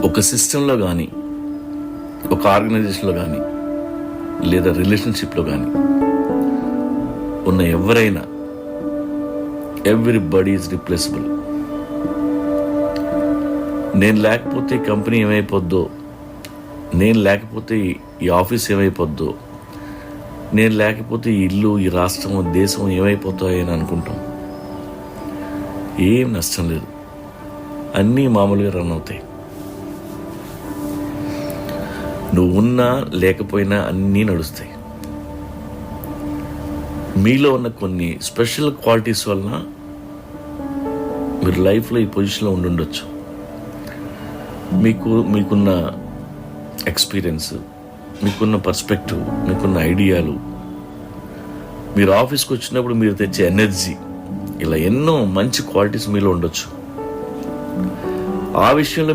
ఒక సిస్టంలో కానీ, ఒక ఆర్గనైజేషన్లో కానీ, లేదా రిలేషన్షిప్లో కానీ ఉన్న ఎవరైనా, ఎవ్రీబడీ ఈజ్ రిప్లేసబుల్. నేను లేకపోతే ఈ కంపెనీ ఏమైపోద్దో, నేను లేకపోతే ఈ ఆఫీస్ ఏమైపోద్దో, నేను లేకపోతే ఈ ఇల్లు, ఈ రాష్ట్రం, దేశం ఏమైపోతాయో అని అనుకుంటాం. ఏం నష్టం లేదు, అన్నీ మామూలుగా రన్ అవుతాయి. నువ్వు ఉన్నా లేకపోయినా అన్నీ నడుస్తాయి. మీలో ఉన్న కొన్ని స్పెషల్ క్వాలిటీస్ వలన మీరు లైఫ్లో ఈ పొజిషన్లో ఉండుండొచ్చు. మీకున్న ఎక్స్పీరియన్స్, మీకున్న పర్స్పెక్టివ్, మీకున్న ఐడియాలు, మీరు ఆఫీస్కి వచ్చినప్పుడు మీరు తెచ్చే ఎనర్జీ, ఇలా ఎన్నో మంచి క్వాలిటీస్ మీలో ఉండొచ్చు. ఆ విషయంలో